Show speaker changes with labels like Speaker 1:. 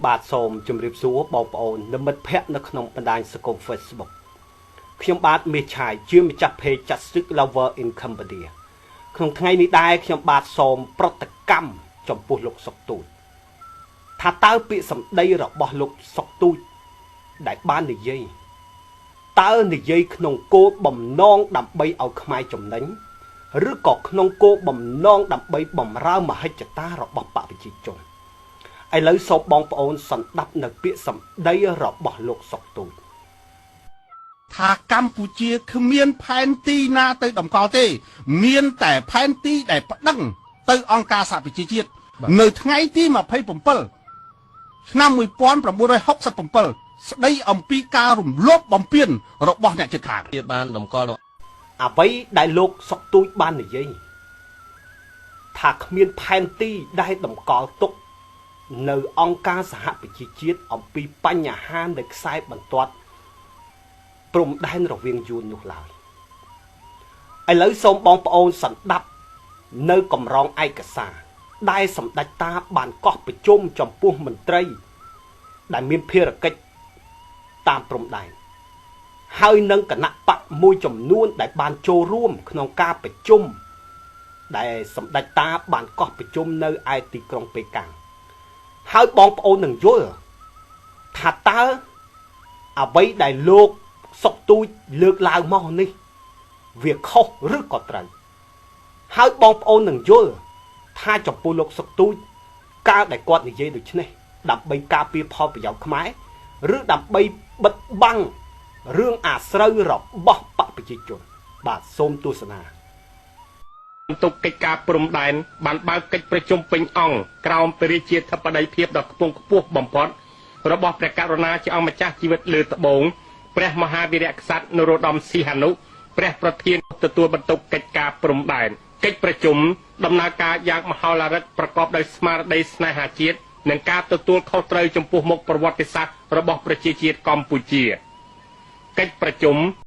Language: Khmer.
Speaker 1: បាទសូមជម្រាបសួរបងប្អូននិមិត្តភ័ក្តិនៅក្នុងបណ្ដាញសង្គម Facebook ខ្ញុំបាទមេឆាយជាម្ចាស់ Page Justice Lover in Cambodia ក្នុងថ្ងៃនេះដែរខ្ញុំបាទសូមប្រតិកម្មចំពោះលោកសុកទូចថាតើពាក្យសម្ដីរបស់លោកសុកទូចដែលបាននិយាយតើនិយាយក្នុងគោលបំណងដើម្បីឲ្យខ្មែរចំណេញឬក៏ក្នុងគោលបំណងដើម្បីបំរើមហិច្ឆតារបស់បកប្រជាជនឥឡូវសូមបងប្អូនសន្តាប់នៅពាក្យសម្ដីរបស់លោកសុកទូច
Speaker 2: ថាកម្ពុជាគ្មានផែនទីណាទៅតម្កល់ទេមានតែផែនទីដែលប្តឹងទៅអង្គការសហប្រជាជាតិនៅថ្ងៃទី27ឆ្នាំ1967ស្ដីអំពីការរំលោភបំពានរបស់អ្នកជិតខាង
Speaker 3: វាបានតម្កល់
Speaker 1: អ្វីដែលលោកសុកទូចបាននិយាយថាគ្មានផែនទីដែលតម្កល់ទុកនៅអង្គការសហប្រជាជាតិអំពីបញ្ហានៅខ្សែបន្ទាត់ព្រំដែនរវាងយួននោះឡើយឥឡូវសូមបងប្អូនសន្តាប់នៅកម្រងឯកសារដែលសម្ដេចតាបានកោះប្រជុំចំពោះមន្ត្រីដែលមានភារកិច្ចតាមព្រំដែនហើយនឹងគណៈបកមួយចំនួនដែលបានចូលរួមក្នុងការប្រជុំដែលសម្ដេចតាបានកោះប្រជុំនៅឯទីក្រុងប៉េកាំងហើយបងប្អូននឹងយល់ថាតើអ្វីដែលលោកសុកទូចលើកឡើងមកនេះវាខុសឬក៏ត្រូវហើយបងប្អូននឹងយល់ថាចំពោះលោកសុកទូចកាលដែលគាត់និយាយដូច្នេះដើម្បីការពារផលប្រយោជន៍ខ្មែរឬដើម្បីបិទបាំងរឿងអាស្រូវរបស់បកប្រជាជនបាទសូមទស្សនា
Speaker 4: បន្ទុកកិច្ចការព្រំដែនបានបើកកិច្ចប្រជុំពេញអង្គក្រោមព្រះរាជាធិបតីភាពដ៏ខ្ពង់ខ្ពស់បំផុតរបស់ព្រះករុណាជាអង្គម្ចាស់ជីវិតលើត្បូងព្រះមហាវីរក្សត្រនរោត្តមសីហនុព្រះប្រធានទទួលបន្ទុកកិច្ចការព្រំដែនកិច្ចប្រជុំដំណើរការយ៉ាងមហោឡារិកប្រកបដោយស្មារតីស្នេហាជាតិនិងការទទួលខុសត្រូវចំពោះមុខប្រវត្តិសាស្ត្ររបស់ប្រជាជាតិកម្ពុជាកិច្ចប្រជុំ